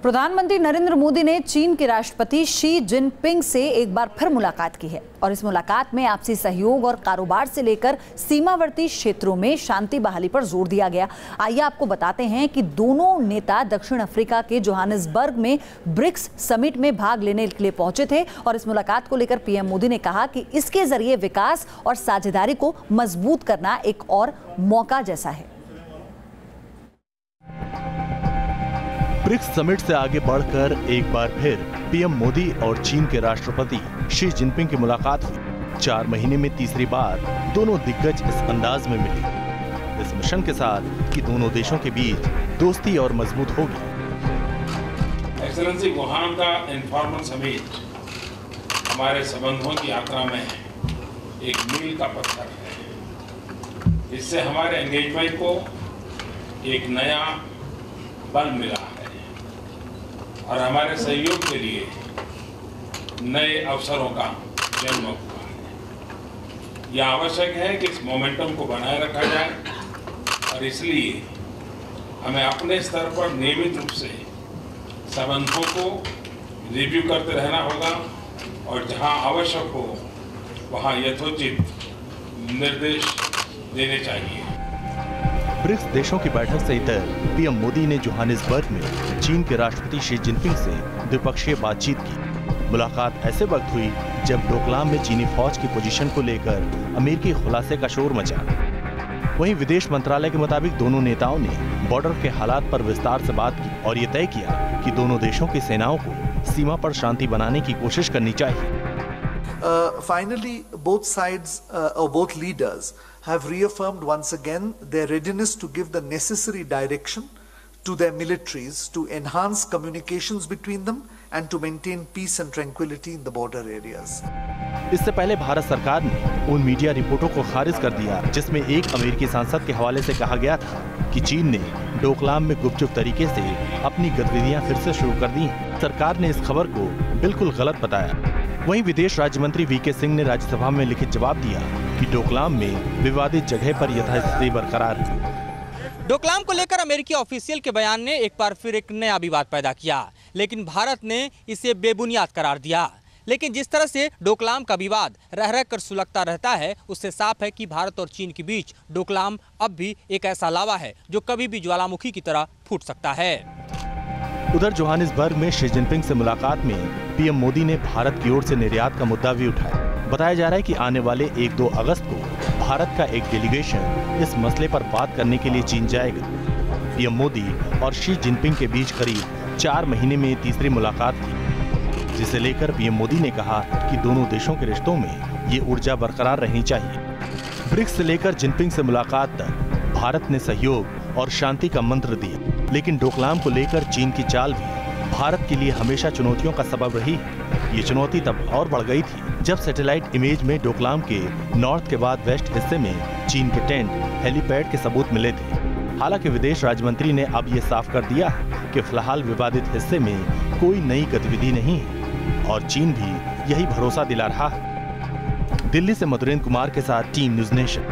प्रधानमंत्री नरेंद्र मोदी ने चीन के राष्ट्रपति शी जिनपिंग से एक बार फिर मुलाकात की है और इस मुलाकात में आपसी सहयोग और कारोबार से लेकर सीमावर्ती क्षेत्रों में शांति बहाली पर जोर दिया गया। आइए आपको बताते हैं कि दोनों नेता दक्षिण अफ्रीका के जोहानिसबर्ग में ब्रिक्स समिट में भाग लेने के लिए पहुंचे थे और इस मुलाकात को लेकर पीएम मोदी ने कहा कि इसके जरिए विकास और साझेदारी को मजबूत करना एक और मौका जैसा है। ब्रिक्स समिट से आगे बढ़कर एक बार फिर पीएम मोदी और चीन के राष्ट्रपति शी जिनपिंग की मुलाकात हुई। 4 महीने में तीसरी बार दोनों दिग्गज इस अंदाज में मिले, इस मिशन के साथ कि दोनों देशों के बीच दोस्ती और मजबूत होगी। एक्सेलेंसी, वुहान का इन्फॉर्मल समिट हमारे संबंधों की यात्रा में एक मील का पत्थर है। इससे हमारे एंगेजमेंट को एक नया बल मिला है और हमारे सहयोग के लिए नए अवसरों का जन्म हुआ है। यह आवश्यक है कि इस मोमेंटम को बनाए रखा जाए और इसलिए हमें अपने स्तर पर नियमित रूप से संबंधों को रिव्यू करते रहना होगा और जहां आवश्यक हो वहां यथोचित निर्देश देने चाहिए। ब्रिक्स देशों की बैठक से इतर पीएम मोदी ने जोहानिसबर्ग में चीन के राष्ट्रपति शी जिनपिंग से द्विपक्षीय बातचीत की। मुलाकात ऐसे वक्त हुई जब डोकलाम में चीनी फौज की पोजीशन को लेकर अमेरिकी खुलासे का शोर मचा। वहीं विदेश मंत्रालय के मुताबिक दोनों नेताओं ने बॉर्डर के हालात पर विस्तार से बात की और ये तय किया कि दोनों देशों की सेनाओं को सीमा पर शांति बनाने की कोशिश करनी चाहिए। Finally, both sides or both leaders have reaffirmed once again their readiness to give the necessary direction to their militaries to enhance communications between them and to maintain peace and tranquility in the border areas. इससे पहले भारत सरकार ने उन media रिपोर्टों को खारिज कर दिया जिसमें एक अमेरिकी सांसद के हवाले से कहा गया था कि चीन ने डोकलाम में गुपचुप तरीके से अपनी गतिविधियां फिर से शुरू कर दी। सरकार ने इस खबर को बिल्कुल गलत बताया। वहीं विदेश राज्य मंत्री वीके सिंह ने राज्यसभा में लिखित जवाब दिया कि डोकलाम में विवादित जगह पर यथास्थिति बरकरार है। डोकलाम को लेकर अमेरिकी ऑफिशियल के बयान ने एक बार फिर एक नया विवाद पैदा किया, लेकिन भारत ने इसे बेबुनियाद करार दिया। लेकिन जिस तरह से डोकलाम का विवाद रह रह कर सुलगता रहता है, उससे साफ है कि भारत और चीन के बीच डोकलाम अब भी एक ऐसा लावा है जो कभी भी ज्वालामुखी की तरह फूट सकता है। उधर जोहानिसबर्ग में शी जिनपिंग से मुलाकात में पीएम मोदी ने भारत की ओर से निर्यात का मुद्दा भी उठाया। बताया जा रहा है कि आने वाले 1-2 अगस्त को भारत का एक डेलीगेशन इस मसले पर बात करने के लिए चीन जाएगा। पीएम मोदी और शी जिनपिंग के बीच करीब 4 महीने में तीसरी मुलाकात थी, जिसे लेकर पीएम मोदी ने कहा कि दोनों देशों के रिश्तों में ये ऊर्जा बरकरार रहनी चाहिए। ब्रिक्स से लेकर जिनपिंग से मुलाकात तक भारत ने सहयोग और शांति का मंत्र दिया, लेकिन डोकलाम को लेकर चीन की चाल भी भारत के लिए हमेशा चुनौतियों का सबब रही है। ये चुनौती तब और बढ़ गई थी जब सैटेलाइट इमेज में डोकलाम के नॉर्थ के बाद वेस्ट हिस्से में चीन के टेंट, हेलीपैड के सबूत मिले थे। हालांकि विदेश राज्य मंत्री ने अब ये साफ कर दिया कि फिलहाल विवादित हिस्से में कोई नई गतिविधि नहीं है और चीन भी यही भरोसा दिला रहा है। दिल्ली से मधुरेंद्र कुमार के साथ टीम न्यूज़ नेशन।